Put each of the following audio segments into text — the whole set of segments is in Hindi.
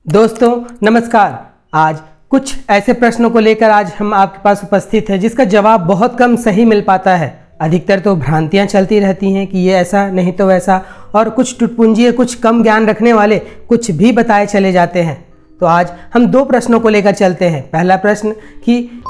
दोस्तों नमस्कार। आज कुछ ऐसे प्रश्नों को लेकर आज हम आपके पास उपस्थित हैं जिसका जवाब बहुत कम सही मिल पाता है। अधिकतर तो भ्रांतियां चलती रहती हैं कि ये ऐसा नहीं तो वैसा, और कुछ टुटपुंजी कुछ कम ज्ञान रखने वाले कुछ भी बताए चले जाते हैं। तो आज हम दो प्रश्नों को लेकर चलते हैं। पहला प्रश्न कि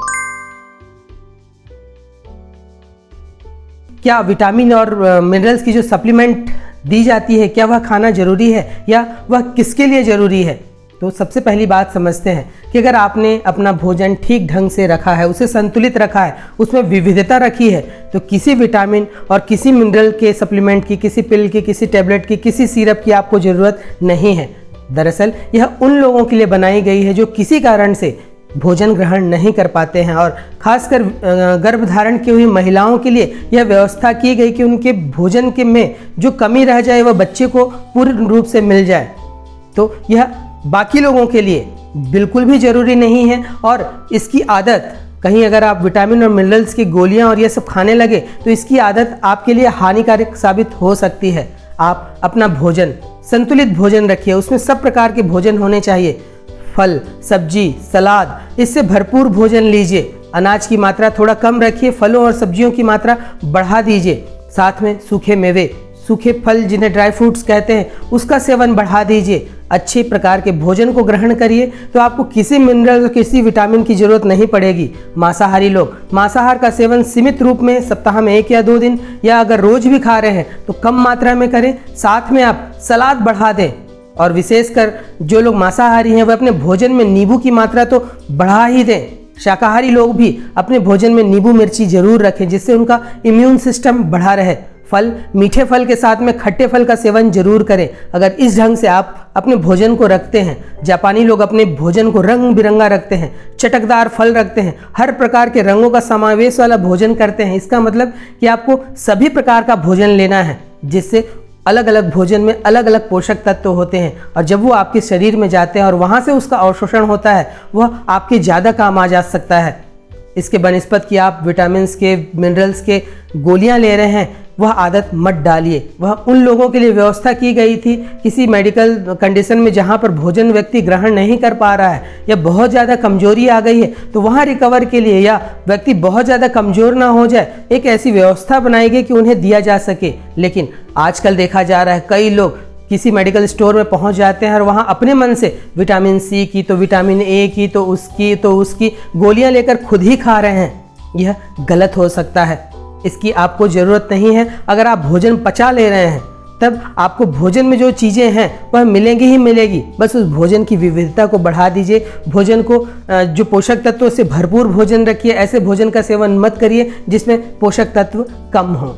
क्या विटामिन और मिनरल्स की जो सप्लीमेंट दी जाती है क्या वह खाना जरूरी है या वह किसके लिए ज़रूरी है। तो सबसे पहली बात समझते हैं कि अगर आपने अपना भोजन ठीक ढंग से रखा है, उसे संतुलित रखा है, उसमें विविधता रखी है, तो किसी विटामिन और किसी मिनरल के सप्लीमेंट की, किसी पिल की, किसी टैबलेट की, किसी सिरप की आपको ज़रूरत नहीं है। दरअसल यह उन लोगों के लिए बनाई गई है जो किसी कारण से भोजन ग्रहण नहीं कर पाते हैं, और खासकर गर्भधारण की हुई महिलाओं के लिए यह व्यवस्था की गई कि उनके भोजन के में जो कमी रह जाए वह बच्चे को पूर्ण रूप से मिल जाए। तो यह बाकी लोगों के लिए बिल्कुल भी ज़रूरी नहीं है, और इसकी आदत कहीं अगर आप विटामिन और मिनरल्स की गोलियां और ये सब खाने लगे तो इसकी आदत आपके लिए हानिकारक साबित हो सकती है। आप अपना भोजन संतुलित भोजन रखिए, उसमें सब प्रकार के भोजन होने चाहिए। फल, सब्जी, सलाद, इससे भरपूर भोजन लीजिए। अनाज की मात्रा थोड़ा कम रखिए, फलों और सब्जियों की मात्रा बढ़ा दीजिए। साथ में सूखे मेवे, सूखे फल जिन्हें ड्राई फ्रूट्स कहते हैं, उसका सेवन बढ़ा दीजिए। अच्छे प्रकार के भोजन को ग्रहण करिए तो आपको किसी मिनरल और किसी विटामिन की जरूरत नहीं पड़ेगी। मांसाहारी लोग मांसाहार का सेवन सीमित रूप में सप्ताह में 1 या 2 दिन, या अगर रोज भी खा रहे हैं तो कम मात्रा में करें। साथ में आप सलाद बढ़ा दें, और विशेषकर जो लोग मांसाहारी हैं वह अपने भोजन में नींबू की मात्रा तो बढ़ा ही दें। शाकाहारी लोग भी अपने भोजन में नींबू मिर्ची जरूर रखें जिससे उनका इम्यून सिस्टम बढ़ा रहे। फल, मीठे फल के साथ में खट्टे फल का सेवन जरूर करें। अगर इस ढंग से आप अपने भोजन को रखते हैं, जापानी लोग अपने भोजन को रंग बिरंगा रखते हैं, चटकदार फल रखते हैं, हर प्रकार के रंगों का समावेश वाला भोजन करते हैं। इसका मतलब कि आपको सभी प्रकार का भोजन लेना है, जिससे अलग अलग भोजन में अलग अलग पोषक तत्व होते हैं, और जब वो आपके शरीर में जाते हैं और वहाँ से उसका अवशोषण होता है, वह आपके ज़्यादा काम आ जा सकता है। इसके बनिस्पत कि आप विटामिन्स के, मिनरल्स के गोलियां ले रहे हैं, वह आदत मत डालिए। वह उन लोगों के लिए व्यवस्था की गई थी किसी मेडिकल कंडीशन में जहां पर भोजन व्यक्ति ग्रहण नहीं कर पा रहा है या बहुत ज़्यादा कमजोरी आ गई है, तो वहां रिकवर के लिए, या व्यक्ति बहुत ज़्यादा कमज़ोर ना हो जाए, एक ऐसी व्यवस्था बनाई गई कि उन्हें दिया जा सके। लेकिन आजकल देखा जा रहा है कई लोग किसी मेडिकल स्टोर में पहुंच जाते हैं और वहां अपने मन से विटामिन सी की, तो विटामिन ए की, तो उसकी गोलियां लेकर खुद ही खा रहे हैं। यह गलत हो सकता है, इसकी आपको ज़रूरत नहीं है। अगर आप भोजन पचा ले रहे हैं तब आपको भोजन में जो चीज़ें हैं वह मिलेंगी ही मिलेगी। बस उस भोजन की विविधता को बढ़ा दीजिए। भोजन को जो पोषक तत्वों से भरपूर भोजन रखिए। ऐसे भोजन का सेवन मत करिए जिसमें पोषक तत्व कम हों।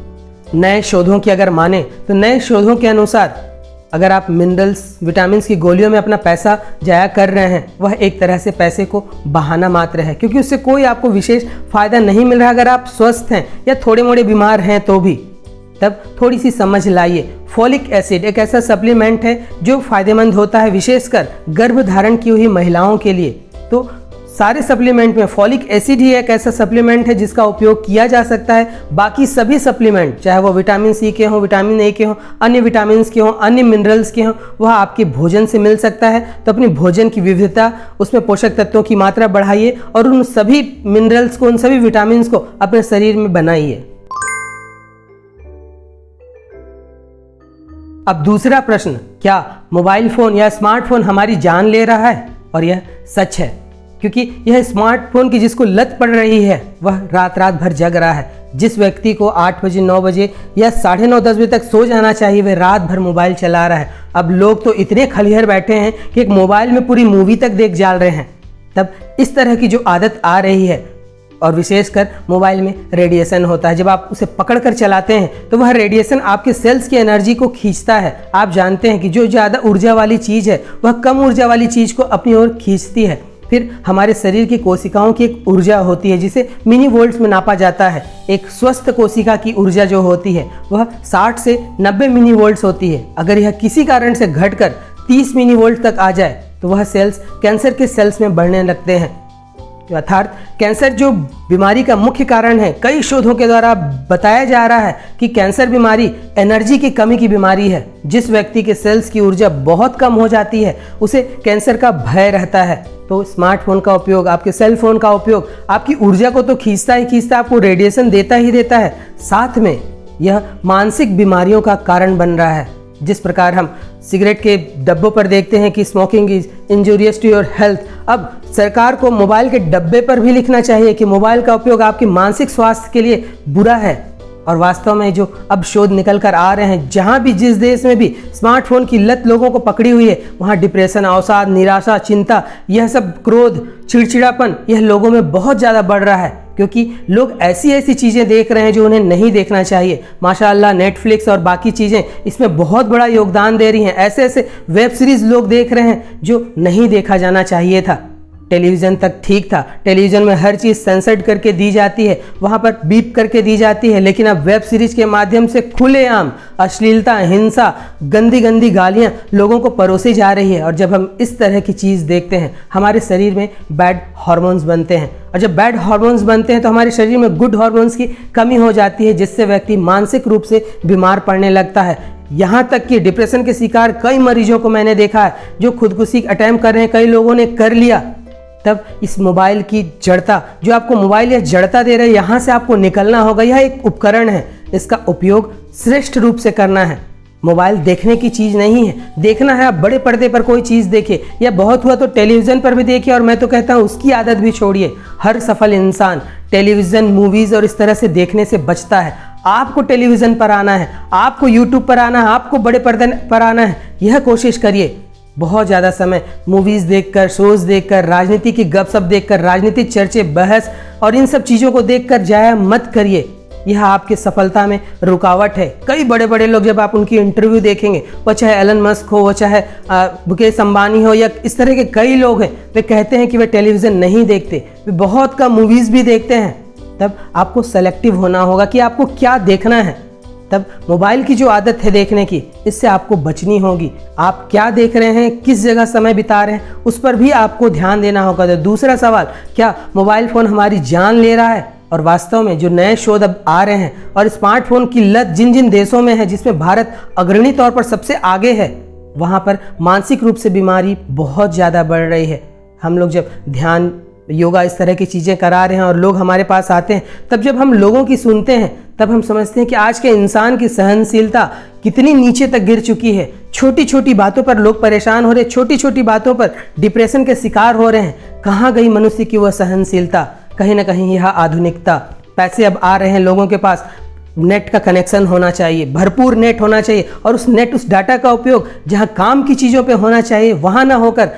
नए शोधों की अगर माने तो नए शोधों के अनुसार अगर आप मिनरल्स, विटामिन्स की गोलियों में अपना पैसा जाया कर रहे हैं, वह एक तरह से पैसे को बहाना मात्र है, क्योंकि उससे कोई आपको विशेष फायदा नहीं मिल रहा। अगर आप स्वस्थ हैं या थोड़े मोड़े बीमार हैं तो भी, तब थोड़ी सी समझ लाइए। फॉलिक एसिड एक ऐसा सप्लीमेंट है जो फायदेमंद होता है विशेषकर गर्भधारण की हुई महिलाओं के लिए। तो सारे सप्लीमेंट में फॉलिक एसिड ही एक ऐसा सप्लीमेंट है जिसका उपयोग किया जा सकता है। बाकी सभी सप्लीमेंट, चाहे वो विटामिन सी के हों, विटामिन ए के हों, अन्य विटामिन के हों, अन्य मिनरल्स के हों, वह आपके भोजन से मिल सकता है। तो अपने भोजन की विविधता, उसमें पोषक तत्वों की मात्रा बढ़ाइए और उन सभी मिनरल्स को, उन सभी विटामिन को अपने शरीर में बनाइए। अब दूसरा प्रश्न, क्या मोबाइल फ़ोन या स्मार्टफोन हमारी जान ले रहा है? और यह सच है, क्योंकि यह स्मार्टफोन की जिसको लत पड़ रही है वह रात रात भर जग रहा है। जिस व्यक्ति को 8 बजे, 9 बजे या 9:30, 10 बजे तक सो जाना चाहिए, वह रात भर मोबाइल चला रहा है। अब लोग तो इतने खलिहर बैठे हैं कि एक मोबाइल में पूरी मूवी तक देख जाल रहे हैं। तब इस तरह की जो आदत आ रही है, और विशेषकर मोबाइल में रेडिएशन होता है, जब आप उसे पकड़ कर चलाते हैं तो वह रेडिएशन आपके सेल्स की एनर्जी को खींचता है। आप जानते हैं कि जो ज़्यादा ऊर्जा वाली चीज़ है वह कम ऊर्जा वाली चीज़ को अपनी ओर खींचती है। फिर हमारे शरीर की कोशिकाओं की एक ऊर्जा होती है जिसे मिनी वोल्ट्स में नापा जाता है। एक स्वस्थ कोशिका की ऊर्जा जो होती है वह 60 से 90 मिनी वोल्ट्स होती है। अगर यह किसी कारण से घटकर 30 मिनी वोल्ट तक आ जाए तो वह सेल्स कैंसर के सेल्स में बढ़ने लगते हैं। अर्थात कैंसर जो बीमारी का मुख्य कारण है, कई शोधों के द्वारा बताया जा रहा है कि कैंसर बीमारी एनर्जी की कमी की बीमारी है। जिस व्यक्ति के सेल्स की ऊर्जा बहुत कम हो जाती है उसे कैंसर का भय रहता है। तो स्मार्टफोन का उपयोग, आपके सेल फोन का उपयोग आपकी ऊर्जा को तो खींचता ही खींचता, आपको रेडिएशन देता ही देता है, साथ में यह मानसिक बीमारियों का कारण बन रहा है। जिस प्रकार हम सिगरेट के डब्बों पर देखते हैं कि smoking is injurious to your health, अब सरकार को मोबाइल के डब्बे पर भी लिखना चाहिए कि मोबाइल का उपयोग आपके मानसिक स्वास्थ्य के लिए बुरा है। और वास्तव में जो अब शोध निकल कर आ रहे हैं, जहां भी जिस देश में भी स्मार्टफोन की लत लोगों को पकड़ी हुई है, वहां डिप्रेशन, अवसाद, निराशा, चिंता, यह सब क्रोध, चिड़चिड़ापन, यह लोगों में बहुत ज़्यादा बढ़ रहा है, क्योंकि लोग ऐसी ऐसी चीज़ें देख रहे हैं जो उन्हें नहीं देखना चाहिए। माशाअल्लाह नेटफ्लिक्स और बाकी चीज़ें इसमें बहुत बड़ा योगदान दे रही हैं। ऐसे ऐसे वेब सीरीज़ लोग देख रहे हैं जो नहीं देखा जाना चाहिए था। टेलीविज़न तक ठीक था, टेलीविज़न में हर चीज़ सेंसर्ड करके दी जाती है, वहाँ पर बीप करके दी जाती है, लेकिन अब वेब सीरीज के माध्यम से खुलेआम अश्लीलता, हिंसा, गंदी गंदी गालियाँ लोगों को परोसी जा रही है। और जब हम इस तरह की चीज़ देखते हैं, हमारे शरीर में बैड हार्मोन्स बनते हैं, और जब बैड हार्मोन्स बनते हैं तो हमारे शरीर में गुड हार्मोन्स की कमी हो जाती है, जिससे व्यक्ति मानसिक रूप से बीमार पड़ने लगता है। यहाँ तक कि डिप्रेशन के शिकार कई मरीजों को मैंने देखा है जो खुदकुशी अटैम्प्ट कर रहे हैं, कई लोगों ने कर लिया। तब इस मोबाइल की जड़ता, जो आपको मोबाइल या जड़ता दे रहे हैं, यहाँ से आपको निकलना होगा। यह एक उपकरण है, इसका उपयोग श्रेष्ठ रूप से करना है। मोबाइल देखने की चीज़ नहीं है। देखना है आप बड़े पर्दे पर कोई चीज़ देखिए, या बहुत हुआ तो टेलीविज़न पर भी देखिए, और मैं तो कहता हूँ उसकी आदत भी छोड़िए। हर सफल इंसान टेलीविज़न, मूवीज़ और इस तरह से देखने से बचता है। आपको टेलीविज़न पर आना है, आपको यूट्यूब पर आना है, आपको बड़े पर्दे पर आना है, यह कोशिश करिए। बहुत ज़्यादा समय मूवीज़ देखकर, शोज़ देखकर, राजनीति की गपशप देखकर, राजनीतिक चर्चे, बहस और इन सब चीज़ों को देखकर जाया मत करिए। यह आपकी सफलता में रुकावट है। कई बड़े बड़े लोग, जब आप उनकी इंटरव्यू देखेंगे, वो चाहे एलन मस्क हो, वो चाहे मुकेश अंबानी हो, या इस तरह के कई लोग हैं, वे कहते हैं कि वे टेलीविज़न नहीं देखते, वे बहुत कम मूवीज़ भी देखते हैं। तब आपको सेलेक्टिव होना होगा कि आपको क्या देखना है। तब मोबाइल की जो आदत है देखने की, इससे आपको बचनी होगी। आप क्या देख रहे हैं, किस जगह समय बिता रहे हैं, उस पर भी आपको ध्यान देना होगा। तो दूसरा सवाल, क्या मोबाइल फ़ोन हमारी जान ले रहा है? और वास्तव में जो नए शोध अब आ रहे हैं, और स्मार्टफोन की लत जिन जिन देशों में है, जिसमें भारत अग्रणी तौर पर सबसे आगे है, वहाँ पर मानसिक रूप से बीमारी बहुत ज़्यादा बढ़ रही है। हम लोग जब ध्यान, योगा, इस तरह की चीज़ें करा रहे हैं और लोग हमारे पास आते हैं, तब जब हम लोगों की सुनते हैं, तब हम समझते हैं कि आज के इंसान की सहनशीलता कितनी नीचे तक गिर चुकी है। छोटी छोटी बातों पर लोग परेशान हो रहे हैं, छोटी छोटी बातों पर डिप्रेशन के शिकार हो रहे हैं। कहाँ गई मनुष्य की वह सहनशीलता? कहीं ना कहीं यह आधुनिकता। पैसे अब आ रहे हैं लोगों के पास, नेट का कनेक्शन होना चाहिए, भरपूर नेट होना चाहिए, और उस नेट, उस डाटा का उपयोग जहाँ काम की चीज़ों पे होना चाहिए वहाँ ना होकर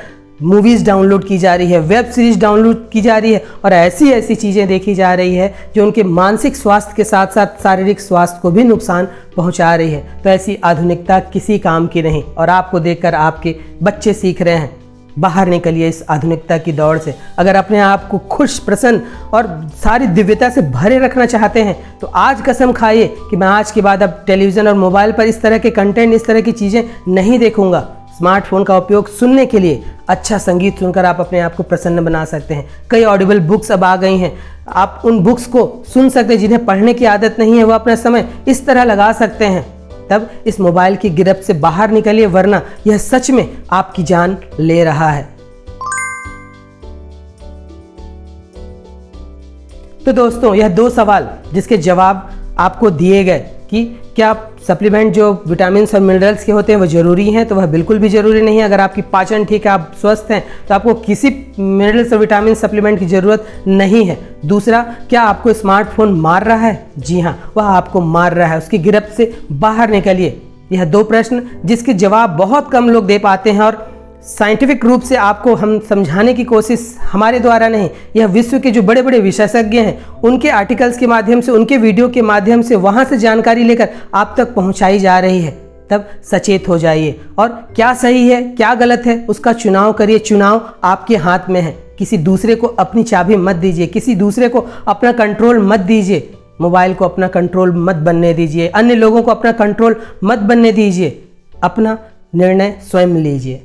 मूवीज़ डाउनलोड की जा रही है, वेब सीरीज़ डाउनलोड की जा रही है, और ऐसी ऐसी चीज़ें देखी जा रही है जो उनके मानसिक स्वास्थ्य के साथ साथ शारीरिक स्वास्थ्य को भी नुकसान पहुंचा रही है। तो ऐसी आधुनिकता किसी काम की नहीं, और आपको देखकर आपके बच्चे सीख रहे हैं। बाहर निकलिए इस आधुनिकता की दौड़ से। अगर अपने आप को खुश, प्रसन्न और सारी दिव्यता से भरे रखना चाहते हैं, तो आज कसम खाइए कि मैं आज के बाद अब टेलीविज़न और मोबाइल पर इस तरह के कंटेंट, इस तरह की चीज़ें नहीं देखूंगा। स्मार्टफोन का उपयोग सुनने के लिए, अच्छा संगीत सुनकर आप अपने आप को प्रसन्न बना सकते हैं। कई ऑडिबल बुक्स अब आ गई हैं, आप उन बुक्स को सुन सकते हैं। जिन्हें पढ़ने की आदत नहीं है, वो अपना समय इस तरह लगा सकते हैं। तब इस मोबाइल की गिरफ्त से बाहर निकलिए, वरना यह सच में आपकी जान ले रहा है। तो दोस्तों, यह 2 सवाल जिसके जवाब आपको दिए गए कि क्या सप्लीमेंट जो विटामिन और मिनरल्स के होते हैं वो ज़रूरी हैं, तो वह बिल्कुल भी ज़रूरी नहीं है। अगर आपकी पाचन ठीक है, आप स्वस्थ हैं, तो आपको किसी मिनरल्स और विटामिन सप्लीमेंट की ज़रूरत नहीं है। दूसरा, क्या आपको स्मार्टफोन मार रहा है? जी हाँ, वह आपको मार रहा है। उसकी गिरफ्त से बाहर निकलिए। यह 2 प्रश्न जिसके जवाब बहुत कम लोग दे पाते हैं, और साइंटिफिक रूप से आपको हम समझाने की कोशिश हमारे द्वारा नहीं, यह विश्व के जो बड़े बड़े विशेषज्ञ हैं, उनके आर्टिकल्स के माध्यम से, उनके वीडियो के माध्यम से, वहाँ से जानकारी लेकर आप तक पहुँचाई जा रही है। तब सचेत हो जाइए, और क्या सही है, क्या गलत है, उसका चुनाव करिए। चुनाव आपके हाथ में है। किसी दूसरे को अपनी चाबी मत दीजिए, किसी दूसरे को अपना कंट्रोल मत दीजिए। मोबाइल को अपना कंट्रोल मत बनने दीजिए, अन्य लोगों को अपना कंट्रोल मत बनने दीजिए। अपना निर्णय स्वयं लीजिए।